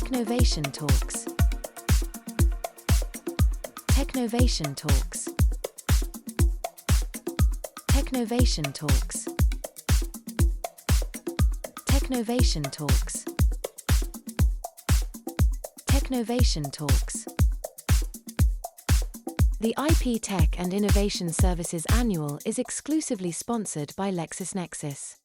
Technovation Talks. Technovation Talks. Technovation Talks. Technovation Talks. Technovation Talks. The IP Tech and Innovation Services Annual is exclusively sponsored by LexisNexis.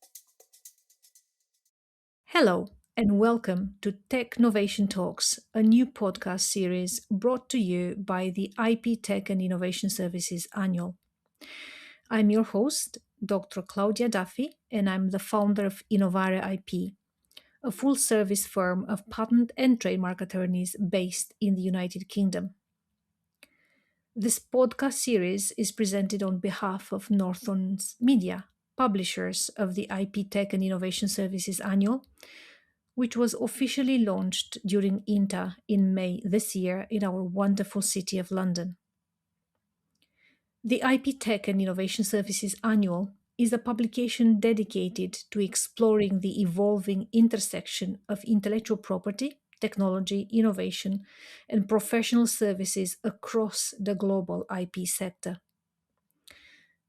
Hello, and welcome to Technovation Talks, a new podcast series brought to you by the IP Tech and Innovation Services Annual. I'm your host, Dr. Claudia Duffy, and I'm the founder of Innovare IP, a full-service firm of patent and trademark attorneys based in the United Kingdom. This podcast series is presented on behalf of Northon's Media, publishers of the IP Tech and Innovation Services Annual, which was officially launched during INTA in May this year in our wonderful city of London. The IP Tech and Innovation Services Annual is a publication dedicated to exploring the evolving intersection of intellectual property, technology, innovation, and professional services across the global IP sector.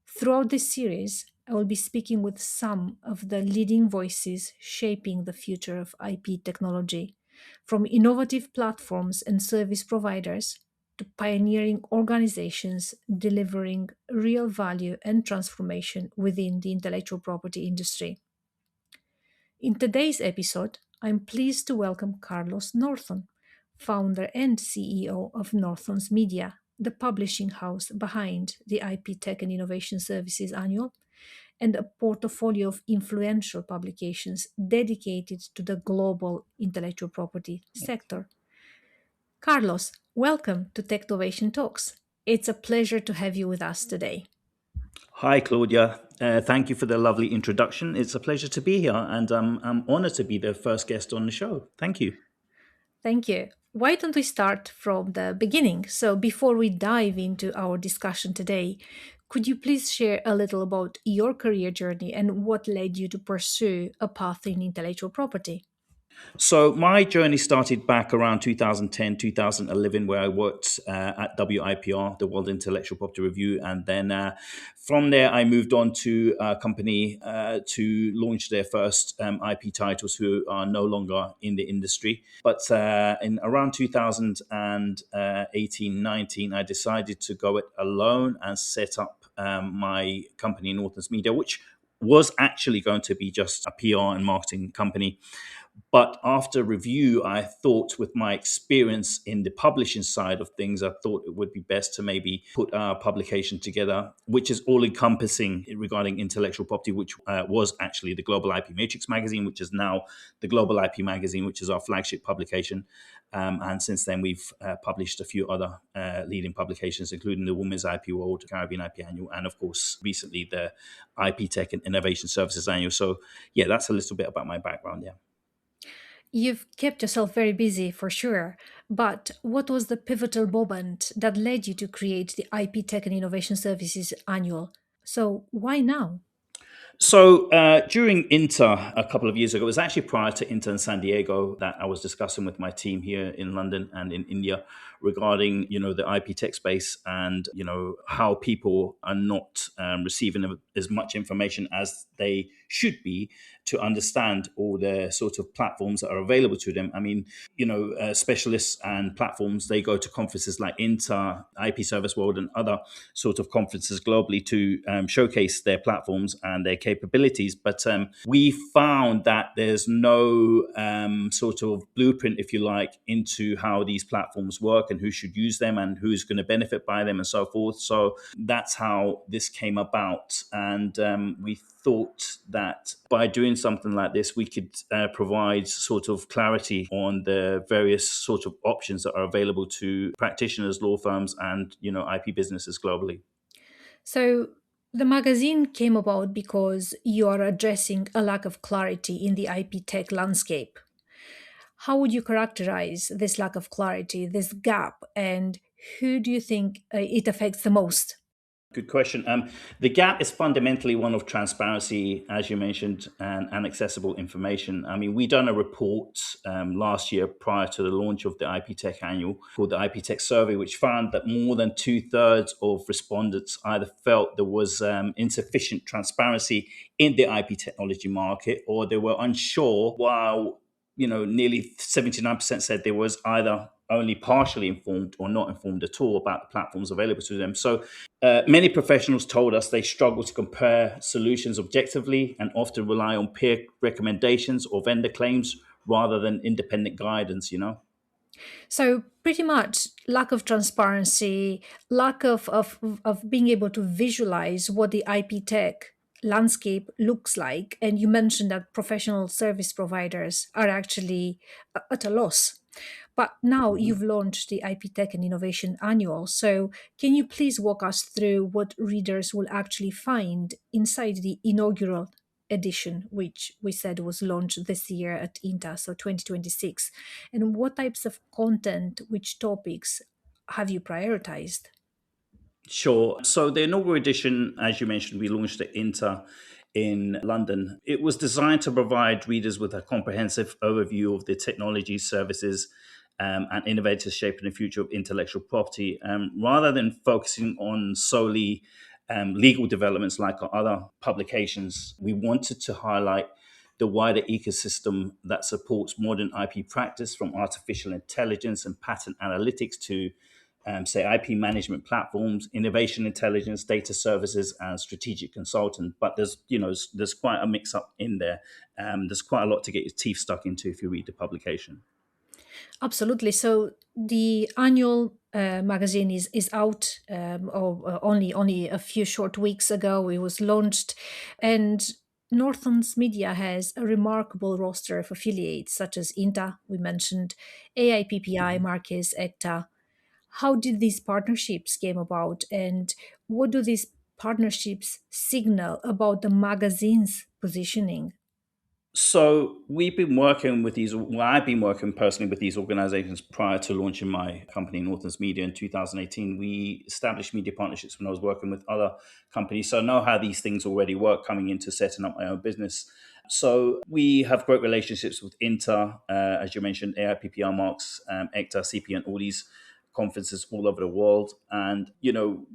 Throughout this series, I will be speaking with some of the leading voices shaping the future of IP technology, from innovative platforms and service providers to pioneering organizations delivering real value and transformation within the intellectual property industry. In today's episode, I'm pleased to welcome Carlos Northon, founder and CEO of Northon's Media, the publishing house behind the IP Tech and Innovation Services Annual, and a portfolio of influential publications dedicated to the global intellectual property sector. Carlos, welcome to Technovation Talks. It's a pleasure to have you with us today. Hi, Claudia. Thank you for the lovely introduction. It's a pleasure to be here, and I'm honored to be the first guest on the show. Thank you. Thank you. Why don't we start from the beginning? So, before we dive into our discussion today, could you please share a little about your career journey and what led you to pursue a path in intellectual property? So my journey started back around 2010, 2011, where I worked at WIPR, the World Intellectual Property Review. And then from there, I moved on to a company to launch their first IP titles who are no longer in the industry. But in around 2018, 19, I decided to go it alone and set up my company, Northon's Media, which was actually going to be just a PR and marketing company. But after review, I thought with my experience in the publishing side of things, I thought it would be best to maybe put our publication together, which is all encompassing regarding intellectual property, which was actually the Global IP Matrix magazine, which is now the Global IP magazine, which is our flagship publication. And since then, we've published a few other leading publications, including the Women's IP World, Caribbean IP Annual, and of course, recently the IP Tech and Innovation Services Annual. So yeah, that's a little bit about my background, yeah. You've kept yourself very busy for sure, but what was the pivotal moment that led you to create the IP Tech and Innovation Services Annual? So, why now? So during Inter a couple of years ago, it was actually prior to Inter in San Diego that I was discussing with my team here in London and in India regarding, the IP tech space and, how people are not receiving as much information as they should be to understand all the sort of platforms that are available to them. I mean, specialists and platforms, they go to conferences like Inter, IP Service World, and other sort of conferences globally to showcase their platforms and their capabilities. But we found that there's no sort of blueprint, if you like, into how these platforms work and who should use them and who's going to benefit by them and so forth. So that's how this came about. And we thought that by doing something like this, we could provide sort of clarity on the various sort of options that are available to practitioners, law firms, and, IP businesses globally. So, the magazine came about because you are addressing a lack of clarity in the IP tech landscape. How would you characterize this lack of clarity, this gap, and who do you think it affects the most? Good question. The gap is fundamentally one of transparency, as you mentioned, and accessible information. I mean, we done a report last year prior to the launch of the IP Tech Annual called the IP Tech Survey, which found that more than two-thirds of respondents either felt there was insufficient transparency in the IP technology market, or they were unsure, while nearly 79% said there was either only partially informed or not informed at all about the platforms available to them. So many professionals told us they struggle to compare solutions objectively and often rely on peer recommendations or vendor claims rather than independent guidance. So pretty much lack of transparency, lack of being able to visualize what the IP tech landscape looks like. And you mentioned that professional service providers are actually at a loss. But now Mhm. you've launched the IP Tech and Innovation Annual. So can you please walk us through what readers will actually find inside the inaugural edition, which we said was launched this year at INTA, so 2026? And what types of content, which topics have you prioritized? Sure. So the inaugural edition, as you mentioned, we launched at Inter in London. It was designed to provide readers with a comprehensive overview of the technology, services, and innovators shaping the future of intellectual property, rather than focusing on solely legal developments like our other publications. We wanted to highlight the wider ecosystem that supports modern IP practice, from artificial intelligence and patent analytics to say IP management platforms, innovation intelligence, data services, and strategic consultant. But there's quite a mix up in there. There's quite a lot to get your teeth stuck into if you read the publication. Absolutely. So the annual magazine is out. Only a few short weeks ago, it was launched, and Northon's media has a remarkable roster of affiliates such as INTA, we mentioned, AIPPI, Mhm. Marquez, ECTA. How did these partnerships came about, and what do these partnerships signal about the magazine's positioning? So we've been working with these. Well, I've been working personally with these organizations prior to launching my company, Northon's Media, in 2018. We established media partnerships when I was working with other companies, so I know how these things already work coming into setting up my own business. So we have great relationships with Inter, as you mentioned, AIPPR Marks, ECTA, CP, all these conferences all over the world, and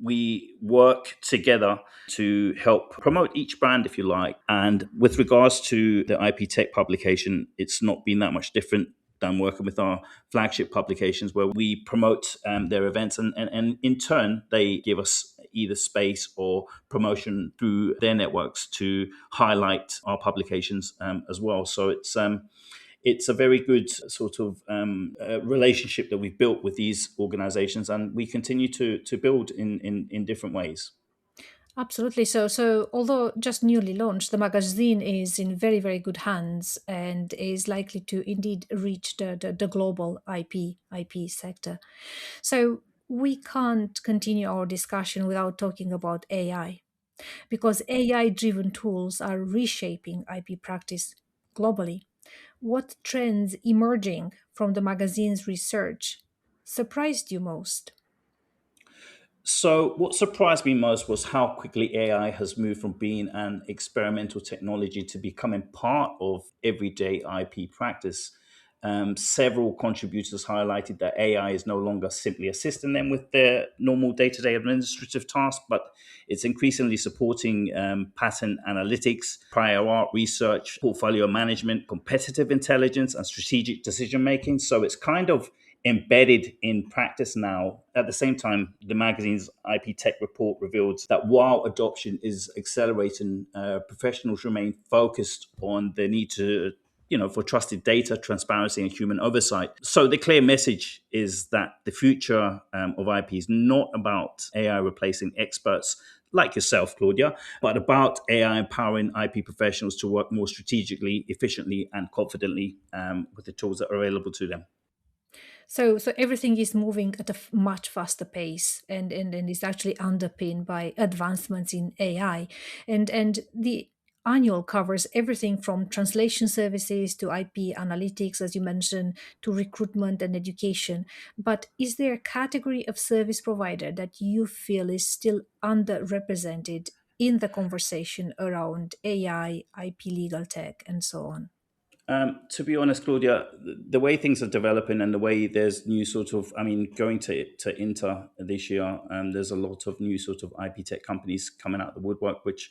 we work together to help promote each brand, if you like. And with regards to the IP Tech publication, it's not been that much different than working with our flagship publications, where we promote their events, and in turn they give us either space or promotion through their networks to highlight our publications as well. So it's a very good sort of relationship that we've built with these organizations, and we continue to build in different ways. Absolutely. So although just newly launched, the magazine is in very, very good hands and is likely to indeed reach the global IP sector. So we can't continue our discussion without talking about AI, because AI driven tools are reshaping IP practice globally. What trends emerging from the magazine's research surprised you most? So, what surprised me most was how quickly AI has moved from being an experimental technology to becoming part of everyday IP practice. Several contributors highlighted that AI is no longer simply assisting them with their normal day to day administrative tasks, but it's increasingly supporting patent analytics, prior art research, portfolio management, competitive intelligence, and strategic decision making. So, it's kind of embedded in practice now. At the same time, the magazine's IP Tech report revealed that while adoption is accelerating, professionals remain focused on the need to for trusted data, transparency, and human oversight. So the clear message is that the future of IP is not about AI replacing experts like yourself, Claudia, but about AI empowering IP professionals to work more strategically, efficiently, and confidently with the tools that are available to them. So everything is moving at a much faster pace, and is actually underpinned by advancements in AI, and the annual covers everything from translation services to IP analytics, as you mentioned, to recruitment and education. But is there a category of service provider that you feel is still underrepresented in the conversation around AI, IP, legal tech, and so on? To be honest, Claudia, the way things are developing and the way there's new sort of, I mean, going to Inter this year, there's a lot of new sort of IP tech companies coming out of the woodwork, which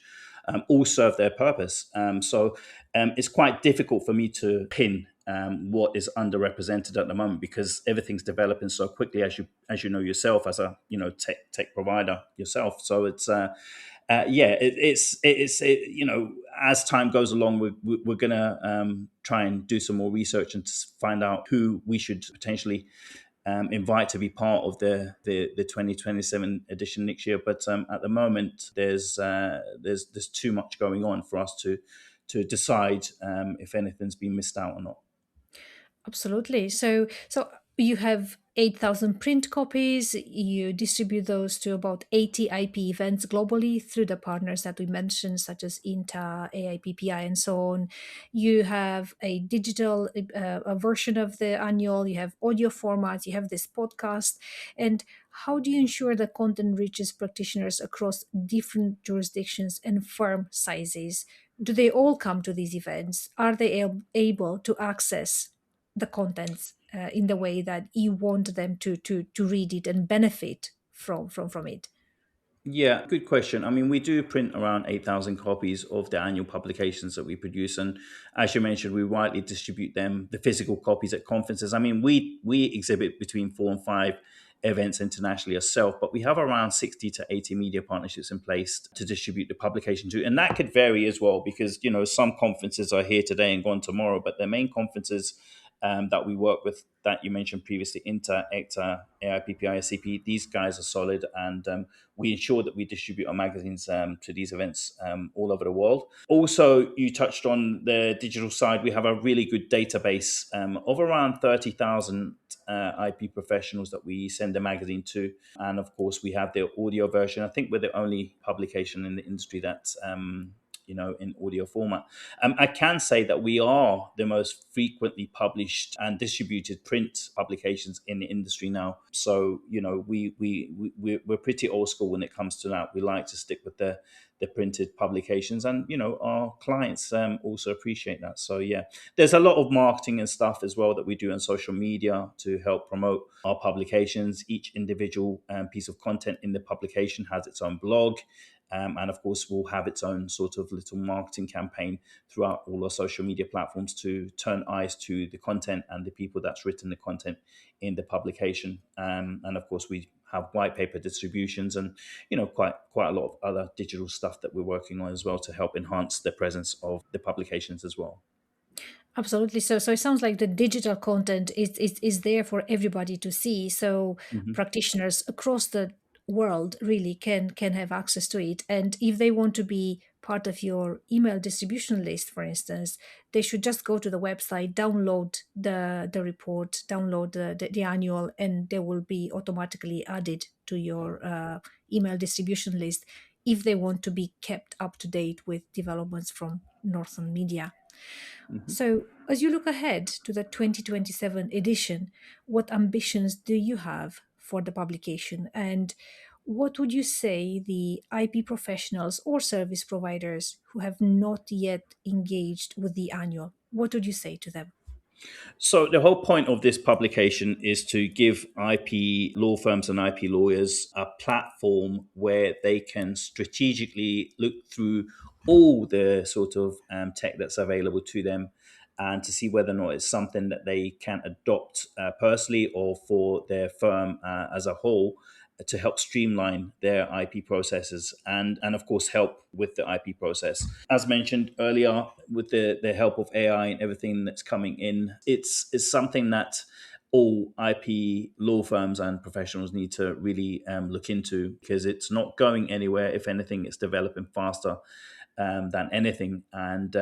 all serve their purpose. It's quite difficult for me to pin what is underrepresented at the moment because everything's developing so quickly, as you know yourself, as a tech provider yourself. So you know, as time goes along, we're gonna try and do some more research and find out who we should potentially invite to be part of the 2027 edition next year. But at the moment, there's too much going on for us to decide if anything's been missed out or not. Absolutely. So you have 8,000 print copies. You distribute those to about 80 IP events globally through the partners that we mentioned, such as INTA, AIPPI, and so on. You have a digital a version of the annual. You have audio formats. You have this podcast. And how do you ensure that content reaches practitioners across different jurisdictions and firm sizes? Do they all come to these events? Are they able to access the contents in the way that you want them to read it and benefit from it? Yeah, good question. I mean, we do print around 8,000 copies of the annual publications that we produce. And as you mentioned, we widely distribute them, the physical copies at conferences. I mean, we exhibit between 4 and 5 events internationally ourselves, but we have around 60 to 80 media partnerships in place to distribute the publication to. And that could vary as well because, you know, some conferences are here today and gone tomorrow, but the main conferences that we work with that you mentioned previously, Inter, ECTA, AIPPI, SCP, these guys are solid. And we ensure that we distribute our magazines to these events all over the world. Also, you touched on the digital side. We have a really good database of around 30,000 IP professionals that we send the magazine to. And of course, we have the audio version. I think we're the only publication in the industry that's in audio format. I can say that we are the most frequently published and distributed print publications in the industry now. So, you know, we're pretty old school when it comes to that. We like to stick with the printed publications, and you know, our clients also appreciate that. So yeah, there's a lot of marketing and stuff as well that we do on social media to help promote our publications. Each individual piece of content in the publication has its own blog. And of course, we'll have its own sort of little marketing campaign throughout all our social media platforms to turn eyes to the content and the people that's written the content in the publication. And of course, we have white paper distributions and quite a lot of other digital stuff that we're working on as well to help enhance the presence of the publications as well. Absolutely. So it sounds like the digital content is there for everybody to see. So Mhm. practitioners across the world really can have access to it. And if they want to be part of your email distribution list, for instance, they should just go to the website, download the report, download the annual, and they will be automatically added to your email distribution list if they want to be kept up to date with developments from Northern Media. Mhm. So, as you look ahead to the 2027 edition, what ambitions do you have for the publication? And what would you say the IP professionals or service providers who have not yet engaged with the annual, what would you say to them? So the whole point of this publication is to give IP law firms and IP lawyers a platform where they can strategically look through all the sort of tech that's available to them and to see whether or not it's something that they can adopt personally or for their firm as a whole to help streamline their IP processes and of course help with the IP process. As mentioned earlier, with the help of AI and everything that's coming in, it's something that all IP law firms and professionals need to really look into because it's not going anywhere. If anything, it's developing faster than anything. And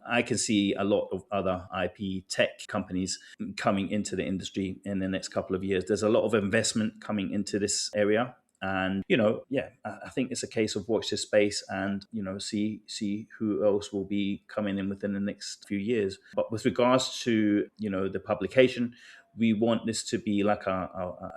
I can see a lot of other IP tech companies coming into the industry in the next couple of years. There's a lot of investment coming into this area. And I think it's a case of watch this space and see who else will be coming in within the next few years. But with regards to the publication, we want this to be like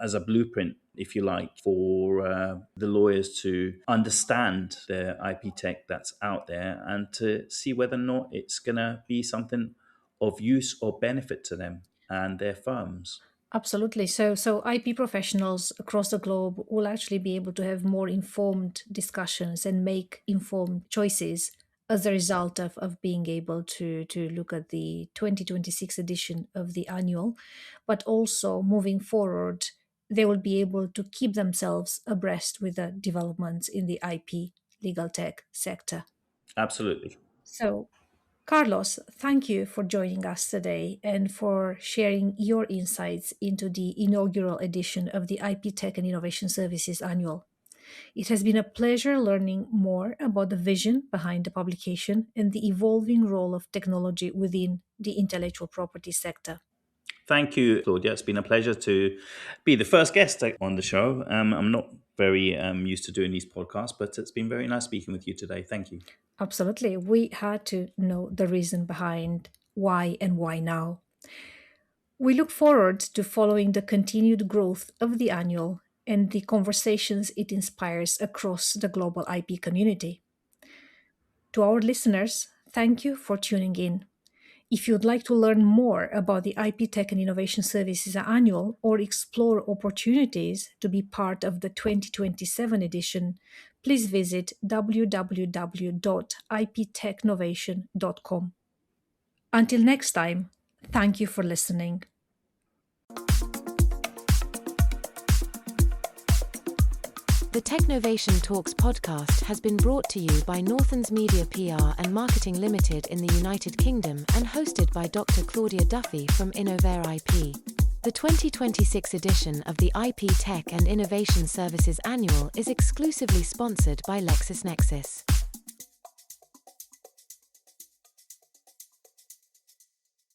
as a blueprint, if you like, for the lawyers to understand the IP tech that's out there and to see whether or not it's going to be something of use or benefit to them and their firms. Absolutely. So IP professionals across the globe will actually be able to have more informed discussions and make informed choices as a result of being able to look at the 2026 edition of the annual. But also moving forward, they will be able to keep themselves abreast with the developments in the IP legal tech sector. Absolutely. So Carlos, thank you for joining us today and for sharing your insights into the inaugural edition of the IP Tech and Innovation Services Annual. It has been a pleasure learning more about the vision behind the publication and the evolving role of technology within the intellectual property sector. Thank you, Claudia. It's been a pleasure to be the first guest on the show. I'm not very used to doing these podcasts, but it's been very nice speaking with you today. Thank you. Absolutely. We had to know the reason behind why and why now. We look forward to following the continued growth of the annual and the conversations it inspires across the global IP community. To our listeners, thank you for tuning in. If you'd like to learn more about the IP Tech and Innovation Services Annual or explore opportunities to be part of the 2027 edition, please visit www.iptechnovation.com. Until next time, thank you for listening. The Technovation Talks podcast has been brought to you by Northon's Media PR and Marketing Limited in the United Kingdom and hosted by Dr. Claudia Duffy from Innovare IP. The 2026 edition of the IP Tech and Innovation Services Annual is exclusively sponsored by LexisNexis.